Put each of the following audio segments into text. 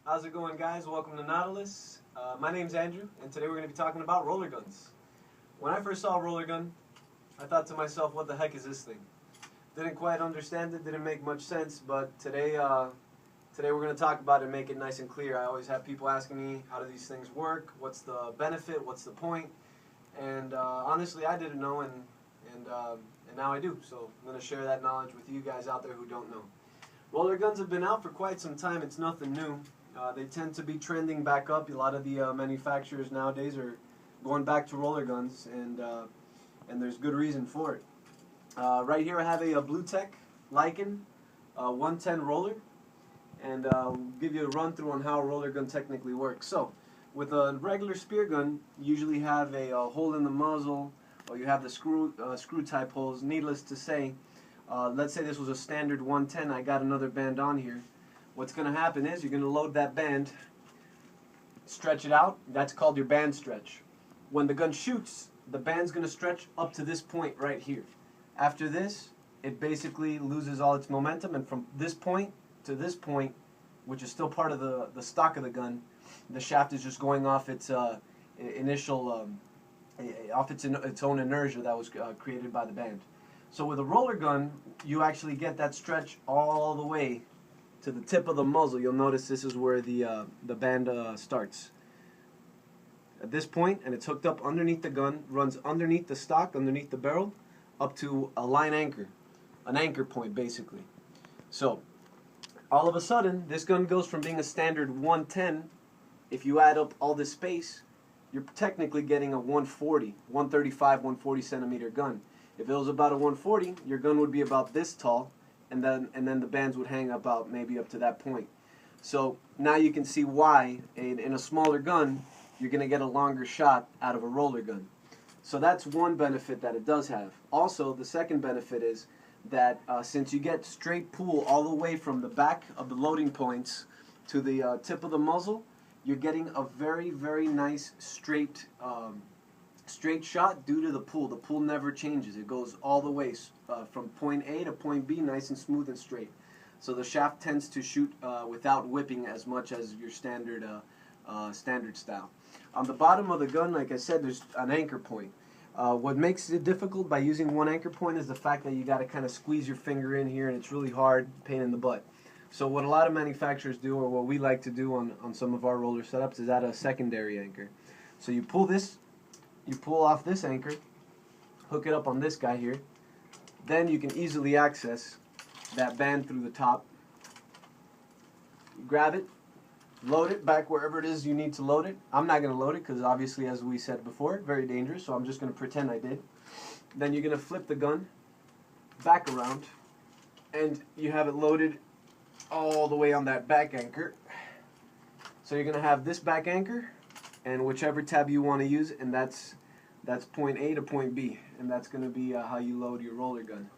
How's it going, guys? Welcome to Nautilus. My name's Andrew, and today we're going to be talking about roller guns. When I first saw a roller gun, I thought to myself, what the heck is this thing? Didn't quite understand it, didn't make much sense, but today we're going to talk about it and make it nice and clear. I always have people asking me, how do these things work? What's the benefit? What's the point? And honestly, I didn't know, and now I do. So I'm going to share that knowledge with you guys out there who don't know. Roller guns have been out for quite some time. It's nothing new. They tend to be trending back up. A lot of the manufacturers nowadays are going back to roller guns, and there's good reason for it. Right here I have a Blue Tech Lycan 110 roller, and I'll give you a run through on how a roller gun technically works. So, with a regular spear gun, you usually have a hole in the muzzle, or you have the screw type holes. Needless to say, let's say this was a standard 110. I got another band on here. What's going to happen is you're going to load that band, stretch it out. That's called your band stretch. When the gun shoots, the band's going to stretch up to this point right here. After this, it basically loses all its momentum, and from this point to this point, which is still part of the stock of the gun, the shaft is just going off its initial, off its own inertia that was created by the band. So with a roller gun, you actually get that stretch all the way to the tip of the muzzle. You'll notice this is where the band starts. At this point, and it's hooked up underneath the gun, runs underneath the stock, underneath the barrel, up to a line anchor, an anchor point basically. So all of a sudden, this gun goes from being a standard 110. If you add up all this space, you're technically getting a 140, 135, 140 centimeter gun. If it was about a 140, your gun would be about this tall, and then the bands would hang about maybe up to that point. So now you can see why in a smaller gun you're going to get a longer shot out of a roller gun. So that's one benefit that it does have. Also, the second benefit is that since you get straight pull all the way from the back of the loading points to the tip of the muzzle, you're getting a very, very nice straight shot due to the pull. The pull never changes. It goes all the way from point A to point B, nice and smooth and straight. So the shaft tends to shoot without whipping as much as your standard style. On the bottom of the gun, like I said, there's an anchor point. What makes it difficult by using one anchor point is the fact that you got to kind of squeeze your finger in here, and it's really hard, pain in the butt. So what a lot of manufacturers do, or what we like to do on some of our roller setups, is add a secondary anchor. So you pull off this anchor, hook it up on this guy here, then you can easily access that band through the top. You grab it, load it back wherever it is you need to load it. I'm not going to load it because obviously, as we said before, very dangerous, so I'm just going to pretend I did. Then you're going to flip the gun back around, and you have it loaded all the way on that back anchor. So you're going to have this back anchor and whichever tab you want to use, and that's point A to point B, and that's going to be how you load your roller gun.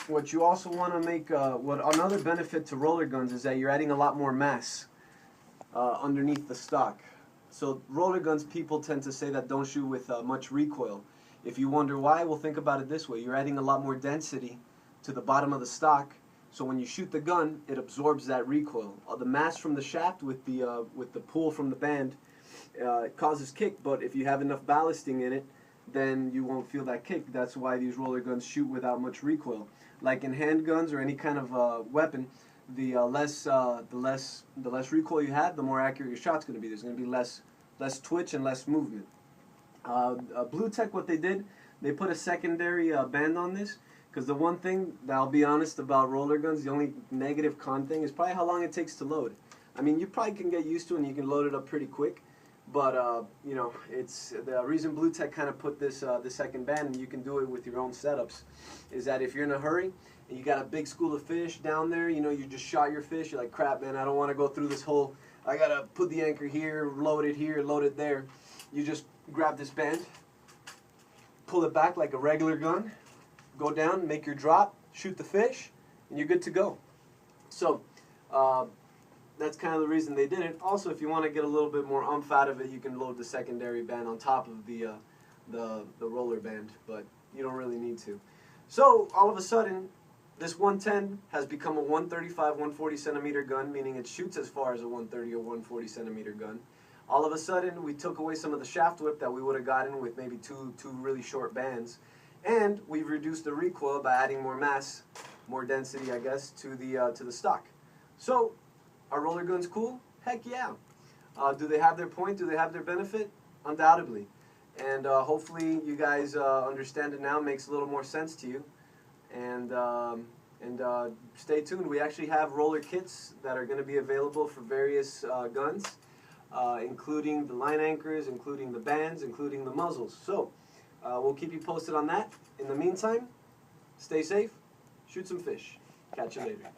What you also want to make, another benefit to roller guns is that you're adding a lot more mass underneath the stock. So roller guns, people tend to say that don't shoot with much recoil. If you wonder why, well, think about it this way. You're adding a lot more density to the bottom of the stock, so when you shoot the gun, it absorbs that recoil. The mass from the shaft with the pull from the band causes kick, but if you have enough ballasting in it, then you won't feel that kick. That's why these roller guns shoot without much recoil. Like in handguns or any kind of weapon, the less recoil you have, the more accurate your shot's going to be. There's going to be less twitch and less movement. Blue Tech, what they did, they put a secondary band on this, because the one thing that I'll be honest about roller guns, the only negative con thing is probably how long it takes to load. I mean, you probably can get used to it and you can load it up pretty quick. But you know, it's the reason Blue Tech kind of put this second band, and you can do it with your own setups, is that if you're in a hurry and you got a big school of fish down there, you know, you just shot your fish, you're like, crap, man, I don't want to go through this whole, I gotta put the anchor here, load it there. You just grab this band, pull it back like a regular gun, go down, make your drop, shoot the fish, and you're good to go. So that's kind of the reason they did it. Also, if you want to get a little bit more oomph out of it, you can load the secondary band on top of the roller band, but you don't really need to. So all of a sudden, This 110 has become a 135, 140 centimeter gun, meaning it shoots as far as a 130 or 140 centimeter gun. All of a sudden, we took away some of the shaft whip that we would have gotten with maybe two really short bands, and we've reduced the recoil by adding more mass, more density, I guess, to the stock. So, are roller guns cool? Heck yeah. Do they have their point? Do they have their benefit? Undoubtedly. And hopefully you guys understand it now, makes a little more sense to you. And stay tuned. We actually have roller kits that are going to be available for various guns, including the line anchors, including the bands, including the muzzles. So we'll keep you posted on that. In the meantime, stay safe, shoot some fish. Catch you later.